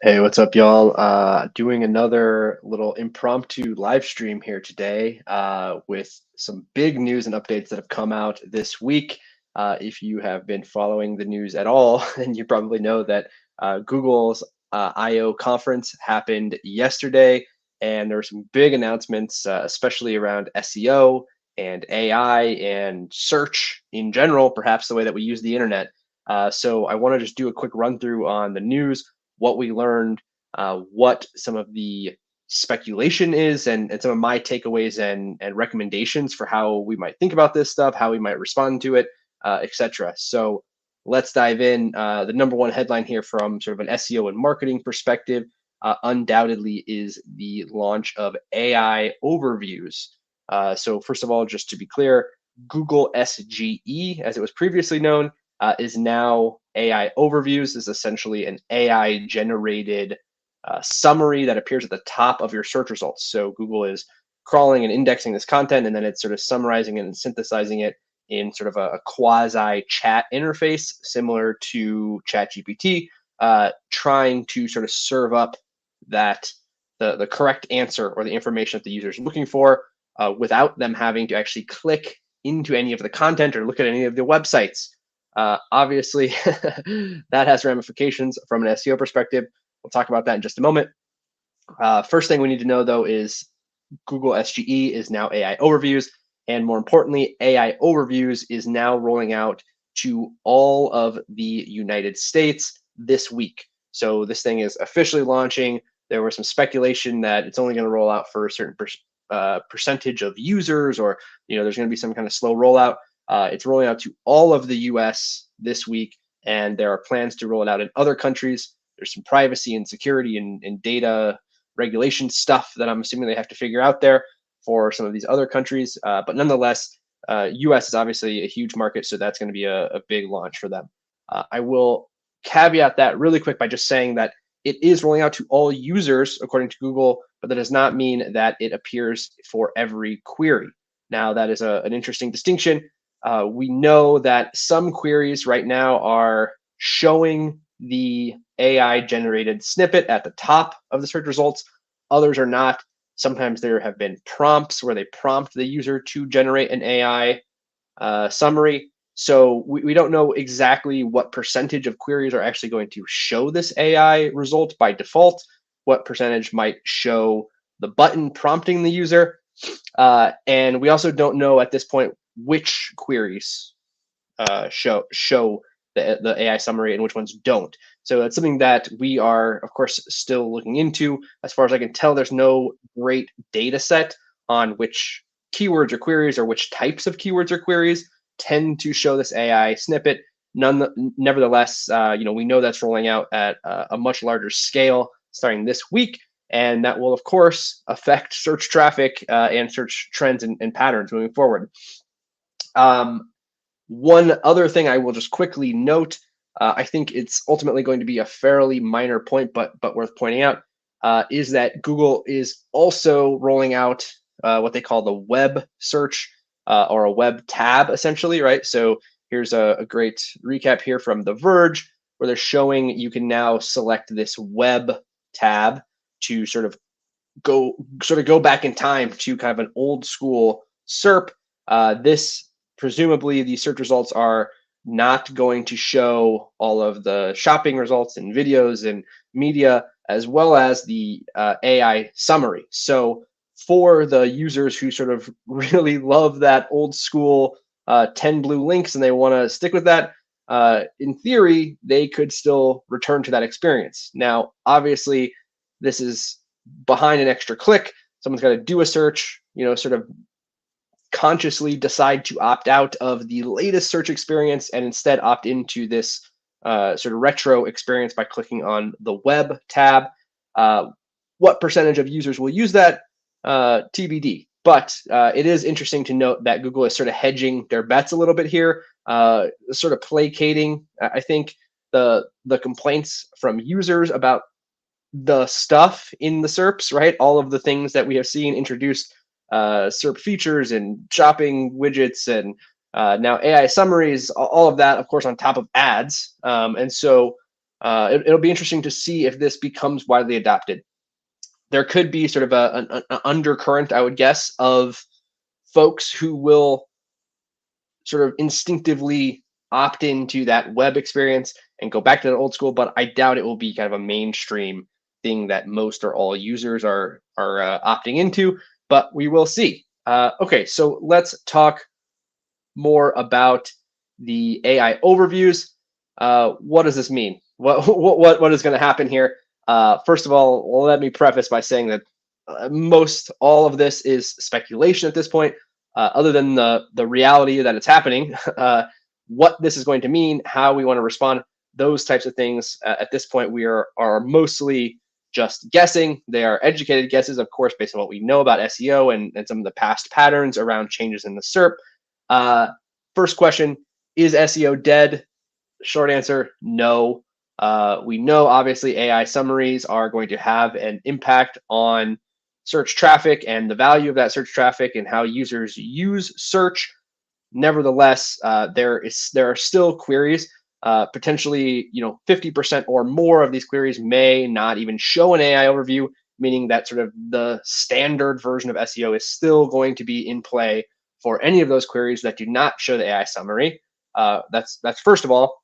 Hey, what's up, y'all? Doing another little impromptu live stream here today with some big news and updates that have come out this week. If you have been following the news at all, then you probably know that Google's I/O conference happened yesterday, and there were some big announcements, especially around SEO and AI and search in general, perhaps the way that we use the internet. So I want to just do a quick run through on the news, what we learned, what some of the speculation is, and some of my takeaways and recommendations for how we might think about this stuff, how we might respond to it, etc. So let's dive in. The number one headline here from sort of an SEO and marketing perspective undoubtedly is the launch of AI overviews. So first of all, just to be clear, Google SGE, as it was previously known, is now AI overviews. Is essentially an AI generated summary that appears at the top of your search results. So Google is crawling and indexing this content, and then it's sort of summarizing it and synthesizing it in sort of a quasi chat interface similar to ChatGPT, trying to sort of serve up that the correct answer or the information that the user is looking for without them having to actually click into any of the content or look at any of the websites. Obviously, that has ramifications from an SEO perspective. We'll talk about that in just a moment. First thing we need to know, though, is Google SGE is now AI overviews. And more importantly, AI overviews is now rolling out to all of the United States this week. So this thing is officially launching. There was some speculation that it's only going to roll out for a certain percentage of users, or there's going to be some kind of slow rollout. It's rolling out to all of the US this week, and there are plans to roll it out in other countries. There's some privacy and security and data regulation stuff that I'm assuming they have to figure out there for some of these other countries. But nonetheless, US is obviously a huge market, so that's going to be a big launch for them. I will caveat that really quick by just saying that it is rolling out to all users, according to Google, but that does not mean that it appears for every query. Now, that is an interesting distinction. We know that some queries right now are showing the AI generated snippet at the top of the search results. Others are not. Sometimes there have been prompts where they prompt the user to generate an AI summary. So we don't know exactly what percentage of queries are actually going to show this AI result by default, what percentage might show the button prompting the user. And we also don't know at this point which queries show the AI summary and which ones don't. So it's something that we are, of course, still looking into. As far as I can tell, there's no great data set on which keywords or queries or which types of keywords or queries tend to show this AI snippet. Nevertheless, we know that's rolling out at a much larger scale starting this week, and that will, of course, affect search traffic and search trends and patterns moving forward. One other thing I will just quickly note, I think it's ultimately going to be a fairly minor point, but worth pointing out, is that Google is also rolling out what they call the web search or a web tab, essentially, right? So here's a great recap here from The Verge, where they're showing you can now select this web tab to sort of go back in time to kind of an old school SERP. This presumably the search results are not going to show all of the shopping results and videos and media, as well as the AI summary. So for the users who sort of really love that old school 10 blue links and they want to stick with that, in theory, they could still return to that experience. Now, obviously, this is behind an extra click. Someone's got to do a search, sort of consciously decide to opt out of the latest search experience and instead opt into this sort of retro experience by clicking on the web tab. What percentage of users will use that? TBD. But it is interesting to note that Google is sort of hedging their bets a little bit here, sort of placating, I think, the complaints from users about the stuff in the SERPs, right? All of the things that we have seen introduced, SERP features and shopping widgets and now AI summaries, all of that, of course, on top of ads. And so It'll be interesting to see if this becomes widely adopted. There could be sort of an undercurrent, I would guess, of folks who will sort of instinctively opt into that web experience and go back to that old school, but I doubt it will be kind of a mainstream thing that most or all users are opting into, but we will see. Okay, so let's talk more about the AI overviews. What does this mean? What is going to happen here? First of all, let me preface by saying that most all of this is speculation at this point. Other than the reality that it's happening, what this is going to mean, how we want to respond, those types of things. At this point, we are mostly just guessing. They are educated guesses, of course, based on what we know about SEO and some of the past patterns around changes in the SERP. First question, is SEO dead? Short answer, no. We know obviously AI summaries are going to have an impact on search traffic and the value of that search traffic and how users use search. Nevertheless, there are still queries. Potentially, 50% or more of these queries may not even show an AI overview, meaning that sort of the standard version of SEO is still going to be in play for any of those queries that do not show the AI summary. That's first of all.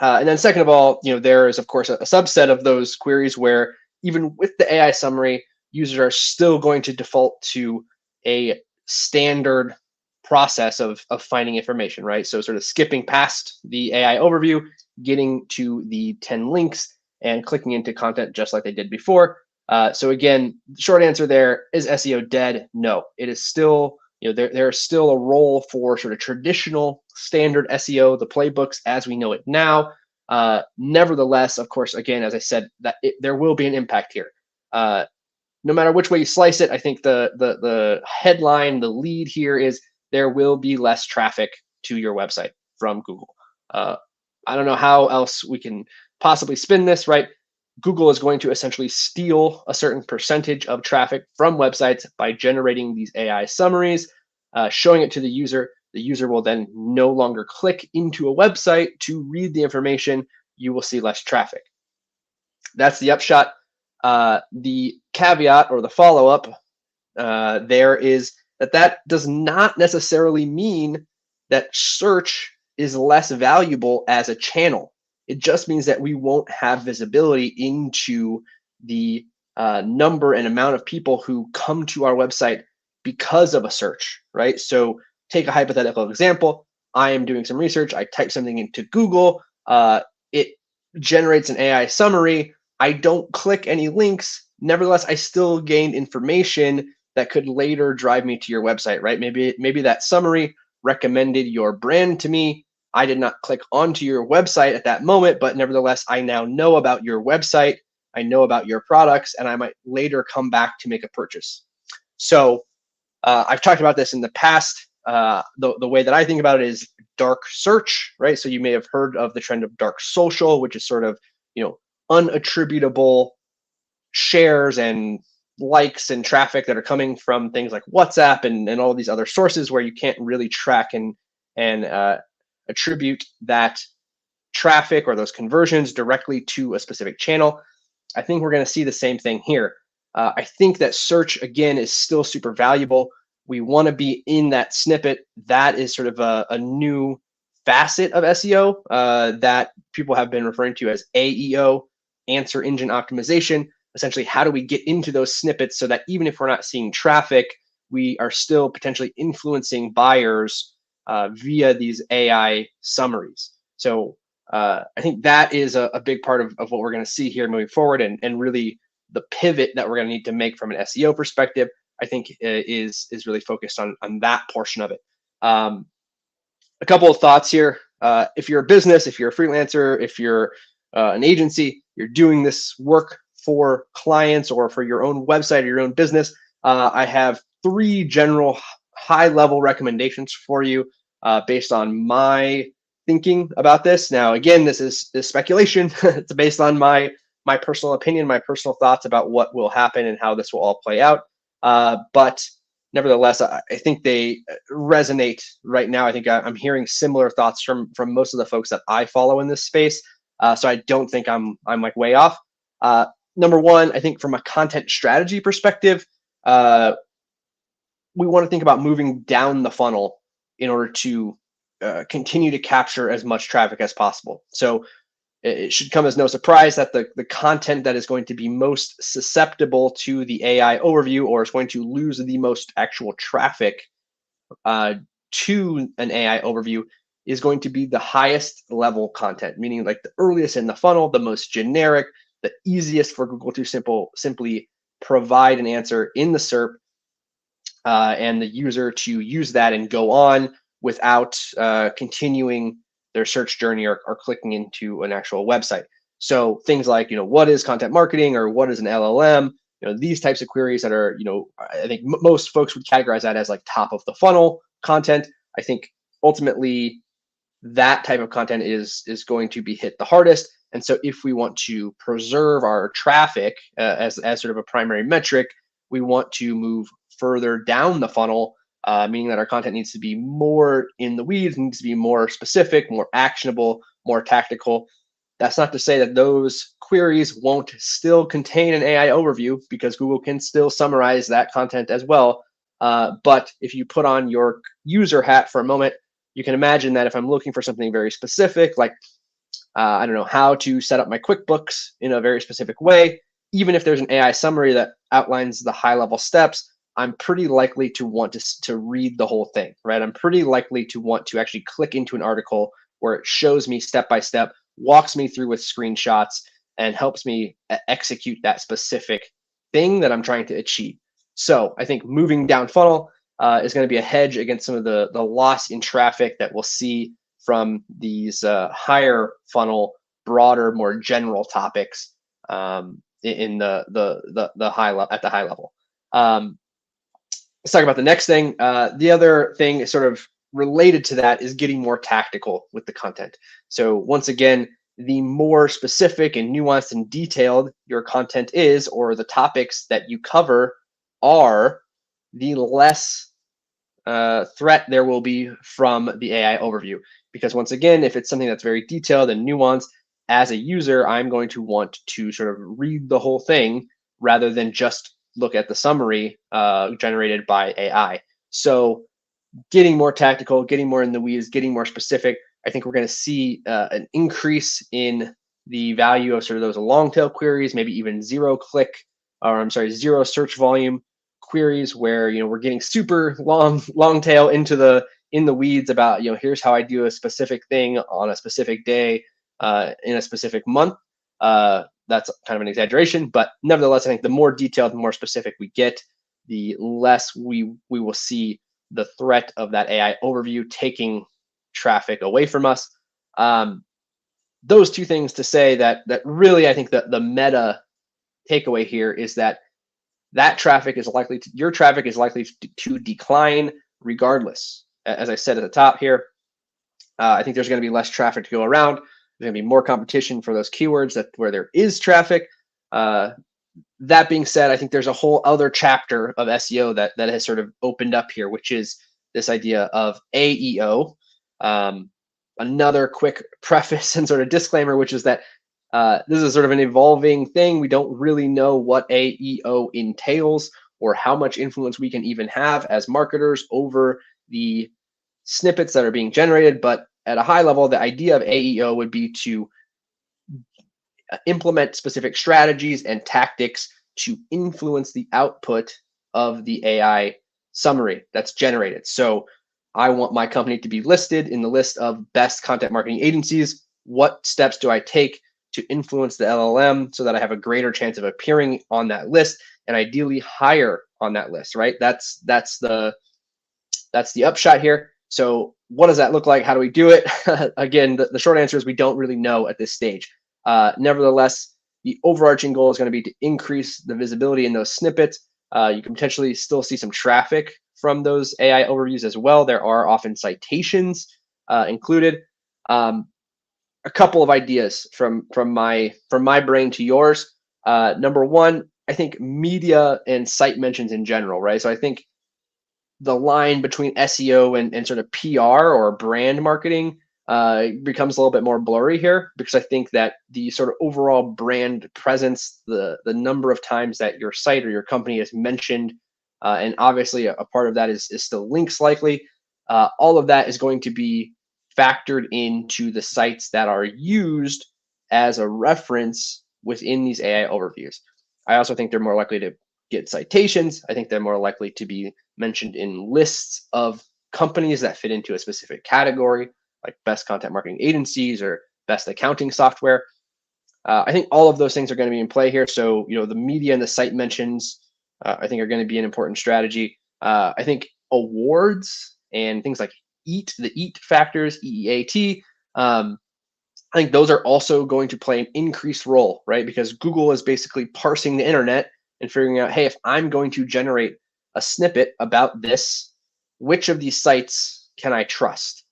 And then second of all, there is, of course, a subset of those queries where even with the AI summary, users are still going to default to a standard process of finding information, right? So sort of skipping past the AI overview, getting to the 10 links and clicking into content just like they did before. So again, short answer there, is SEO dead? No, it is still, there's still a role for sort of traditional standard SEO, the playbooks as we know it now. Nevertheless, of course, again, as I said, that there will be an impact here. No matter which way you slice it, I think the headline, the lead here is there will be less traffic to your website from Google. I don't know how else we can possibly spin this, right? Google is going to essentially steal a certain percentage of traffic from websites by generating these AI summaries, showing it to the user. The user will then no longer click into a website to read the information. You will see less traffic. That's the upshot. The caveat or the follow-up there is that does not necessarily mean that search is less valuable as a channel. It just means that we won't have visibility into the number and amount of people who come to our website because of a search, right? So take a hypothetical example. I am doing some research. I type something into Google. It generates an AI summary. I don't click any links. Nevertheless, I still gained information that could later drive me to your website, right? Maybe that summary recommended your brand to me. I did not click onto your website at that moment, but nevertheless, I now know about your website. I know about your products, and I might later come back to make a purchase. So I've talked about this in the past. The way that I think about it is dark search, right? So you may have heard of the trend of dark social, which is sort of, unattributable shares and likes and traffic that are coming from things like WhatsApp and all these other sources where you can't really track and attribute that traffic or those conversions directly to a specific channel. I think we're going to see the same thing here. I think that search, again, is still super valuable. We want to be in that snippet. That is sort of a new facet of SEO that people have been referring to as AEO, answer engine optimization. Essentially, how do we get into those snippets so that even if we're not seeing traffic, we are still potentially influencing buyers via these AI summaries. So I think that is a big part of what we're going to see here moving forward, and really the pivot that we're going to need to make from an SEO perspective, I think is really focused on that portion of it. A couple of thoughts here. If you're a business, if you're a freelancer, if you're an agency, you're doing this work for clients or for your own website or your own business, I have 3 general high-level recommendations for you based on my thinking about this. Now, again, this is speculation. It's based on my personal opinion, my personal thoughts about what will happen and how this will all play out. But nevertheless, I think they resonate right now. I think I'm hearing similar thoughts from most of the folks that I follow in this space. So I don't think I'm like way off. Number one, I think from a content strategy perspective, we want to think about moving down the funnel in order to continue to capture as much traffic as possible. So it should come as no surprise that the content that is going to be most susceptible to the AI overview, or is going to lose the most actual traffic to an AI overview, is going to be the highest level content, meaning like the earliest in the funnel, the most generic, the easiest for Google to simply provide an answer in the SERP, and the user to use that and go on without continuing their search journey, or clicking into an actual website. So things like, what is content marketing, or what is an LLM? These types of queries that are, I think most folks would categorize that as like top of the funnel content. I think ultimately that type of content is going to be hit the hardest. And so if we want to preserve our traffic as sort of a primary metric, we want to move further down the funnel, meaning that our content needs to be more in the weeds, needs to be more specific, more actionable, more tactical. That's not to say that those queries won't still contain an AI overview, because Google can still summarize that content as well. But if you put on your user hat for a moment, you can imagine that if I'm looking for something very specific, like, I don't know, how to set up my QuickBooks in a very specific way, even if there's an AI summary that outlines the high level steps, I'm pretty likely to want to read the whole thing, right? I'm pretty likely to want to actually click into an article where it shows me step by step, walks me through with screenshots, and helps me execute that specific thing that I'm trying to achieve. So I think moving down funnel is going to be a hedge against some of the loss in traffic that we'll see from these higher funnel, broader, more general topics in the high level, at the high level. Let's talk about the next thing. The other thing is sort of related to that is getting more tactical with the content. So once again, the more specific and nuanced and detailed your content is, or the topics that you cover are, the less threat there will be from the AI overview. Because once again, if it's something that's very detailed and nuanced, as a user, I'm going to want to sort of read the whole thing rather than just look at the summary generated by AI. So getting more tactical, getting more in the weeds, getting more specific, I think we're going to see an increase in the value of sort of those long tail queries, maybe even zero search volume queries, where we're getting super long tail into the weeds about here's how I do a specific thing on a specific day in a specific month. That's kind of an exaggeration, but nevertheless, I think the more detailed and more specific we get, the less we will see the threat of that AI overview taking traffic away from us. Those two things to say that really, I think that the meta takeaway here is that your traffic is likely to decline regardless. As I said at the top here, I think there's going to be less traffic to go around. There's going to be more competition for those keywords where there is traffic. That being said, I think there's a whole other chapter of SEO that has sort of opened up here, which is this idea of AEO. Another quick preface and sort of disclaimer, which is that this is sort of an evolving thing. We don't really know what AEO entails, or how much influence we can even have as marketers over the snippets that are being generated. But at a high level, the idea of AEO would be to implement specific strategies and tactics to influence the output of the AI summary that's generated. So I want my company to be listed in the list of best content marketing agencies. What steps do I take to influence the LLM so that I have a greater chance of appearing on that list, and ideally higher on that list, right? That's the upshot here. So what does that look like? How do we do it? Again, the short answer is we don't really know at this stage. Nevertheless, the overarching goal is going to be to increase the visibility in those snippets. You can potentially still see some traffic from those AI overviews as well. There are often citations included. A couple of ideas from my brain to yours. Number one, I think media and site mentions in general, right? So I think the line between SEO and sort of PR or brand marketing becomes a little bit more blurry here, because I think that the sort of overall brand presence, the number of times that your site or your company is mentioned, and obviously a part of that is still links likely. All of that is going to be factored into the sites that are used as a reference within these AI overviews. I also think they're more likely to get citations. I think they're more likely to be mentioned in lists of companies that fit into a specific category, like best content marketing agencies or best accounting software. I think all of those things are going to be in play here. So, the media and the site mentions, I think, are going to be an important strategy. I think awards and things like the EAT factors, EEAT, I think those are also going to play an increased role, right? Because Google is basically parsing the internet and figuring out, hey, if I'm going to generate a snippet about this, which of these sites can I trust?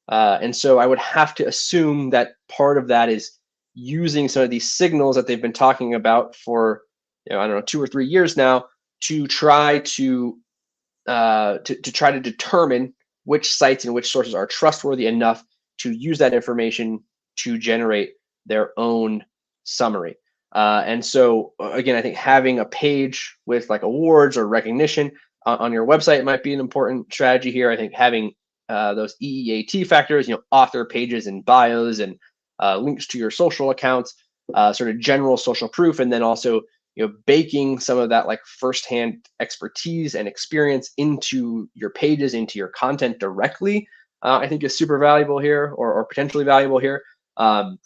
And so I would have to assume that part of that is using some of these signals that they've been talking about for, I don't know, 2 or 3 years now, to try to try to determine which sites and which sources are trustworthy enough to use that information to generate their own summary. And so again, I think having a page with like awards or recognition on your website might be an important strategy here. I think having those EEAT factors, author pages and bios and links to your social accounts, sort of general social proof, and then also baking some of that like firsthand expertise and experience into your pages, into your content directly, I think is super valuable here, or potentially valuable here. I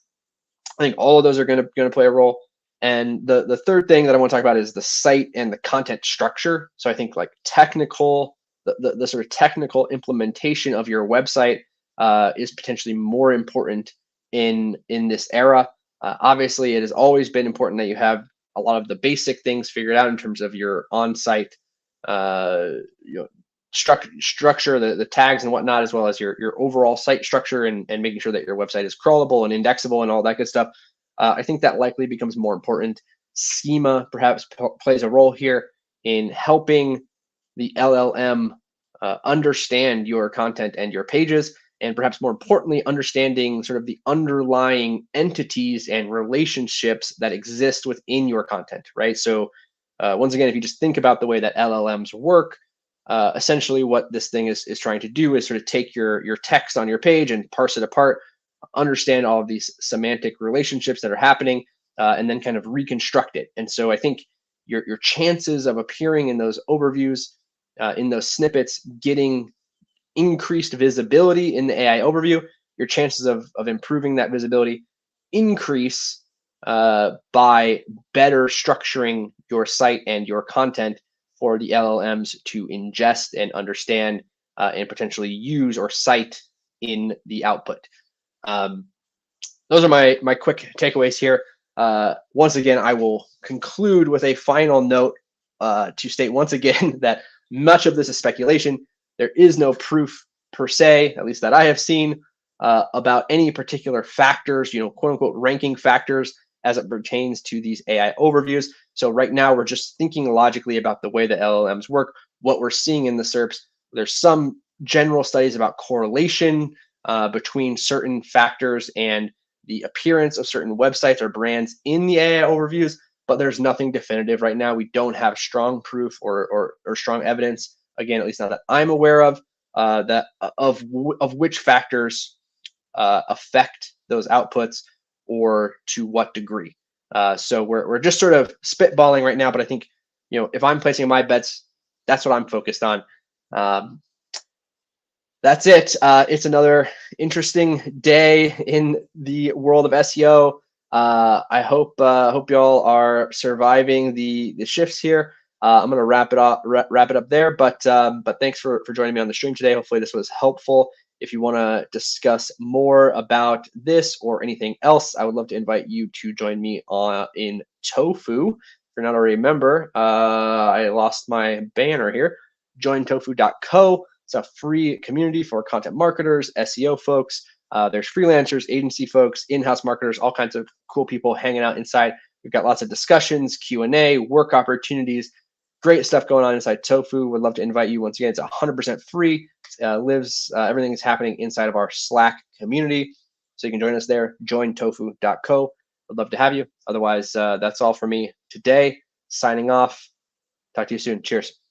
think all of those are going to play a role. And the third thing that I want to talk about is the site and the content structure. So I think like the sort of technical implementation of your website is potentially more important in this era. Obviously, it has always been important that you have a lot of the basic things figured out in terms of your on-site structure, the tags and whatnot, as well as your overall site structure, and making sure that your website is crawlable and indexable and all that good stuff. I think that likely becomes more important. Schema perhaps plays a role here in helping the LLM understand your content and your pages, and perhaps more importantly, understanding sort of the underlying entities and relationships that exist within your content, right? So once again, if you just think about the way that LLMs work, essentially what this thing is trying to do is sort of take your text on your page and parse it apart, understand all of these semantic relationships that are happening, and then kind of reconstruct it. And so I think your chances of appearing in those overviews, in those snippets, getting increased visibility in the AI overview, your chances of improving that visibility increase by better structuring your site and your content for the LLMs to ingest and understand, and potentially use or cite in the output. Those are my quick takeaways here. Once again, I will conclude with a final note to state once again that much of this is speculation. There is no proof per se, at least that I have seen, about any particular factors, quote unquote ranking factors, as it pertains to these AI overviews. So right now we're just thinking logically about the way the LLMs work, what we're seeing in the SERPs. There's some general studies about correlation between certain factors and the appearance of certain websites or brands in the AI overviews, but there's nothing definitive right now. We don't have strong proof or strong evidence, again, at least not that I'm aware of, that of which factors affect those outputs, or to what degree. So we're just sort of spitballing right now, but I think, if I'm placing my bets, that's what I'm focused on. That's it. It's another interesting day in the world of SEO. I hope y'all are surviving the shifts here. I'm gonna wrap it up there. But thanks for joining me on the stream today. Hopefully this was helpful. If you want to discuss more about this or anything else, I would love to invite you to join me in Tofu. If you're not already a member, I lost my banner here. Join tofu.co. It's a free community for content marketers, SEO folks. There's freelancers, agency folks, in-house marketers, all kinds of cool people hanging out inside. We've got lots of discussions, Q&A, work opportunities, great stuff going on inside Tofu. Would love to invite you. Once again, it's 100% free. Everything is happening inside of our Slack community. So you can join us there, jointofu.co. Would love to have you. Otherwise, that's all for me today. Signing off. Talk to you soon. Cheers.